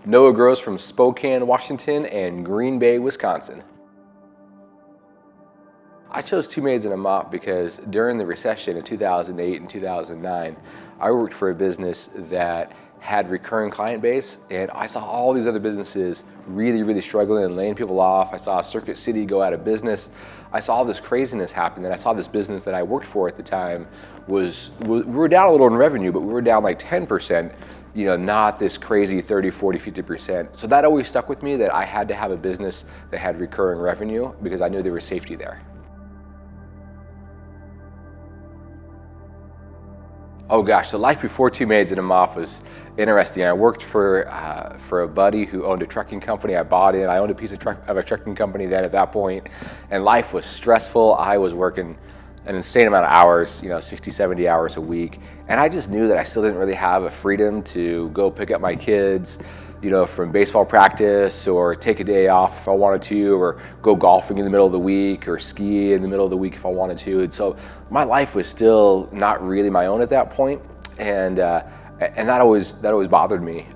Noah grows from Spokane, Washington, and Green Bay, Wisconsin. I chose Two Maids and a Mop because during the recession in 2008 and 2009, I worked for a business that had recurring client base, and I saw all these other businesses really struggling and laying people off. I saw Circuit City go out of business. I saw all this craziness happen, and I saw this business that I worked for at the time we were down a little in revenue, but we were down like 10%, not this crazy 30, 40, 50%. So that always stuck with me, that I had to have a business that had recurring revenue because I knew there was safety there. Oh gosh, the life before Two Maids and a Mop was interesting. I worked for a buddy who owned a trucking company. I bought in. I owned a piece of a trucking company then at that point, and life was stressful. I was working an insane amount of hours, 60, 70 hours a week, and I just knew that I still didn't really have a freedom to go pick up my kids, from baseball practice, or take a day off if I wanted to, or go golfing in the middle of the week, or ski in the middle of the week if I wanted to. And so my life was still not really my own at that point, and that always bothered me.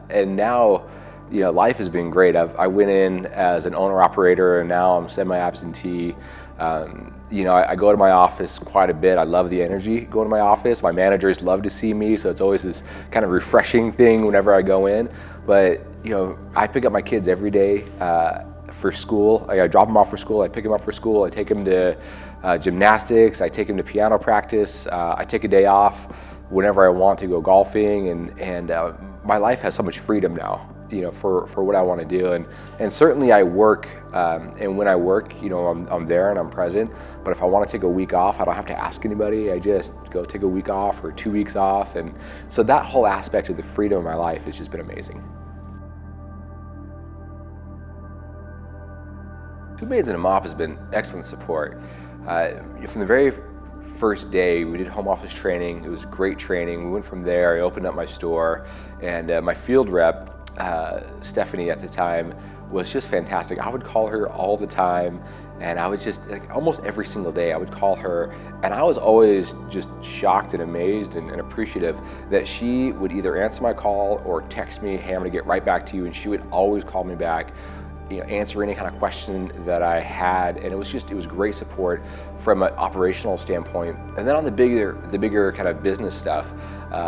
And now, life has been great. I went in as an owner operator, and now I'm semi-absentee. I go to my office quite a bit. I love the energy going to my office. My managers love to see me, so it's always this kind of refreshing thing whenever I go in. But I pick up my kids every day for school. I drop them off for school. I pick them up for school. I take them to gymnastics. I take them to piano practice. I take a day off whenever I want to go golfing, and my life has so much freedom now, for what I want to do. And certainly I work, and when I work, I'm there and I'm present. But if I want to take a week off, I don't have to ask anybody. I just go take a week off or 2 weeks off. And so that whole aspect of the freedom of my life has just been amazing. Two Maids and a Mop has been excellent support. From the very first day, we did home office training. It was great training. We went from there. I opened up my store, and my field rep, Stephanie at the time, was just fantastic. I would call her all the time, and I was just almost every single day I would call her, and I was always just shocked and amazed and appreciative that she would either answer my call or text me, "Hey, I'm gonna get right back to you," and she would always call me back, answer any kind of question that I had. And it was great support from an operational standpoint. And then on the bigger kind of business stuff,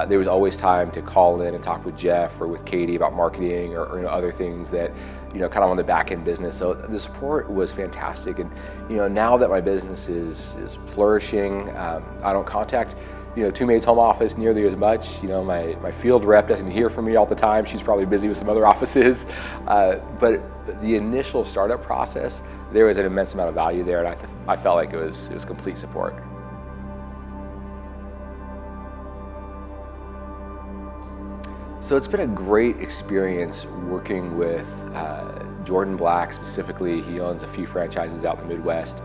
there was always time to call in and talk with Jeff or with Katie about marketing or other things that, kind of on the back end business. So the support was fantastic. And, now that my business is flourishing, I don't contact Two Maids home office nearly as much. My field rep doesn't hear from me all the time. She's probably busy with some other offices. But the initial startup process, there was an immense amount of value there, and I felt like it was complete support. So it's been a great experience working with Jordan Black specifically. He owns a few franchises out in the Midwest.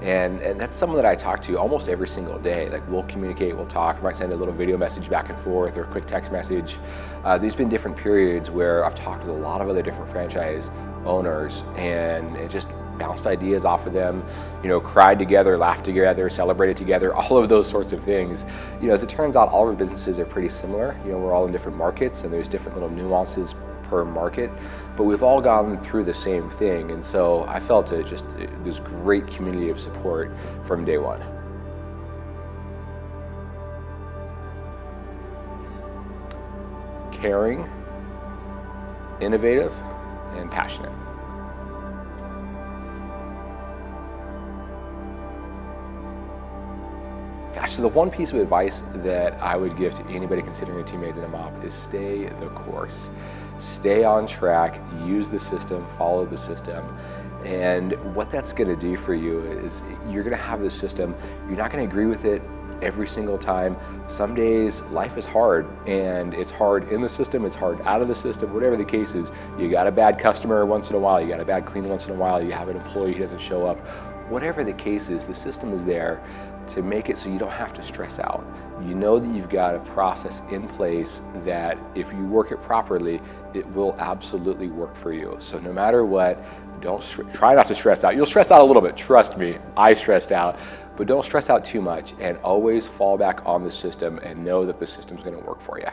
And that's someone that I talk to almost every single day. Like, we'll communicate, we'll talk, we might send a little video message back and forth or a quick text message. There's been different periods where I've talked with a lot of other different franchise owners, and it just bounced ideas off of them, cried together, laughed together, celebrated together, all of those sorts of things. As it turns out, all of our businesses are pretty similar. We're all in different markets, and there's different little nuances per market, but we've all gone through the same thing. And so I felt this great community of support from day one. Caring, innovative, and passionate. Gosh, so the one piece of advice that I would give to anybody considering a Two Maids and a Mop is stay the course. Stay on track, use the system, follow the system. And what that's gonna do for you is you're gonna have this system, you're not gonna agree with it every single time. Some days life is hard, and it's hard in the system, it's hard out of the system, whatever the case is. You got a bad customer once in a while, you got a bad clean once in a while, you have an employee who doesn't show up. Whatever the case is, the system is there to make it so you don't have to stress out. You know that you've got a process in place that if you work it properly, it will absolutely work for you. So no matter what, try not to stress out. You'll stress out a little bit, trust me, I stressed out, but don't stress out too much, and always fall back on the system and know that the system's gonna work for you.